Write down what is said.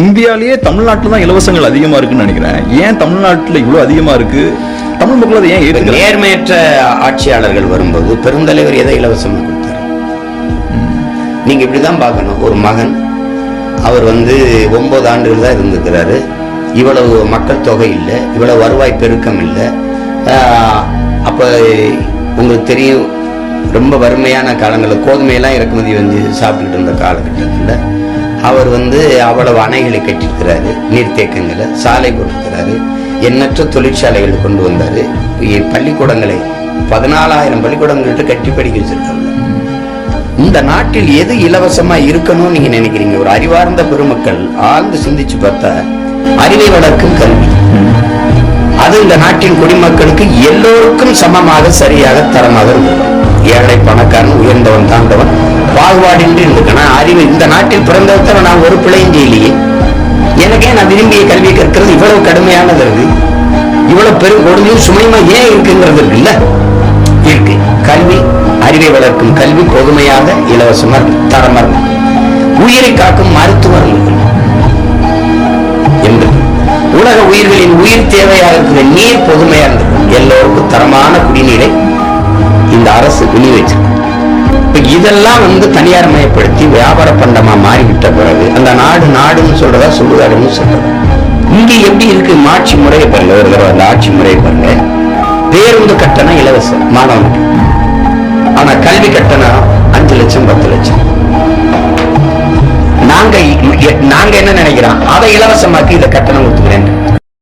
இந்தியாலேயே தமிழ்நாட்டில் தான் இலவசங்கள் அதிகமா இருக்குன்னு நினைக்கிறேன். ஏன் தமிழ்நாட்டில் இவ்வளவு அதிகமா இருக்கு? தமிழ் மக்கள் அதை ஏன் ஏற்றுக்கல? நேர்மையற்ற ஆட்சியாளர்கள் வரும்போது பெருந்தலைவர் எதை இலவசமா கொடுத்தாரு? நீங்க இப்படிதான் பார்க்கணும். ஒரு மகன், அவர் 9 ஆண்டுகள் தான் இருந்திருக்கிறாரு. இவ்வளவு மக்கள் தொகை இல்லை, இவ்வளவு வருவாய் பெருக்கம் இல்லை. அப்ப உங்களுக்கு தெரியும், ரொம்ப வறுமையான காலங்களில் கோதுமையெல்லாம் இறக்குமதி சாப்பிட்டுக்கிட்டு இருந்த காலகட்டத்தில் அவர் அவ்வளவு அணைகளை கட்டியிருக்கிறாரு, நீர்த்தேக்கங்களை, சாலை கொடுக்கிறாரு, எண்ணற்ற தொழிற்சாலைகளை கொண்டு வந்தாரு. பள்ளிக்கூடங்களை 14,000 பள்ளிக்கூடங்கள்ட்ட கட்டி படிக்க வச்சிருக்காங்க. இந்த நாட்டில் எது இலவசமா இருக்கணும்னு நீங்க நினைக்கிறீங்க? ஒரு அறிவார்ந்த பெருமக்கள் ஆழ்ந்து சிந்திச்சு பார்த்தா அறிவை வளர்க்கும் கல்வி, அது இந்த நாட்டின் குடிமக்களுக்கு எல்லோருக்கும் சமமாக சரியாக தரமாக இருக்கும். ஏழை பணக்காரன், உயர்ந்தவன் தாழ்ந்தவன் பாகுபாடின்றி இருக்கணும். அறிவு இந்த நாட்டில் பிறந்தவரை நான் ஒரு பிழையும் செய்யலையே. எனக்கே நான் விரும்பிய கல்வி கற்கிறது இவ்வளவு கடுமையானது இருக்கு, இவ்வளவு பெரும் கொடுமையும் சுமையுமா ஏன் இருக்குங்கிறது இருக்குல்ல? இருக்கு. கல்வி, அறிவை வளர்க்கும் கல்வி பொதுமையாக இலவசமா தரமா இருக்கும். உயிரை காக்கும் மருத்துவர் என்று உலக உயிர்களின் உயிர் தேவையாக இருக்கிற நீர் பொதுமையாக இருக்கும். எல்லோருக்கும் தரமான குடிநீரை இந்த அரசு விநியோகிச்சிருக்கு. இதெல்லாம் தனியார் மயப்படுத்தி வியாபார பண்டமா மாறிவிட்ட பிறகு அந்த நாடுன்னு சொல்றதா சொல்லுதாடுன்னு சொல்றது. இங்க எப்படி இருக்கு? ஆட்சி முறையை பாருங்க, ஒரு தடவை அந்த ஆட்சி முறையை பாருங்க. பேருந்து கட்டணம் இலவசம் மாணவனுக்கு, ஆனா கல்வி கட்டணம் 5 லட்சம் 10 லட்சம். நாங்க என்ன நினைக்கிறோம்? அதை இலவசமாக்கி இதை கட்டணம் கொடுத்துக்கிறேன்.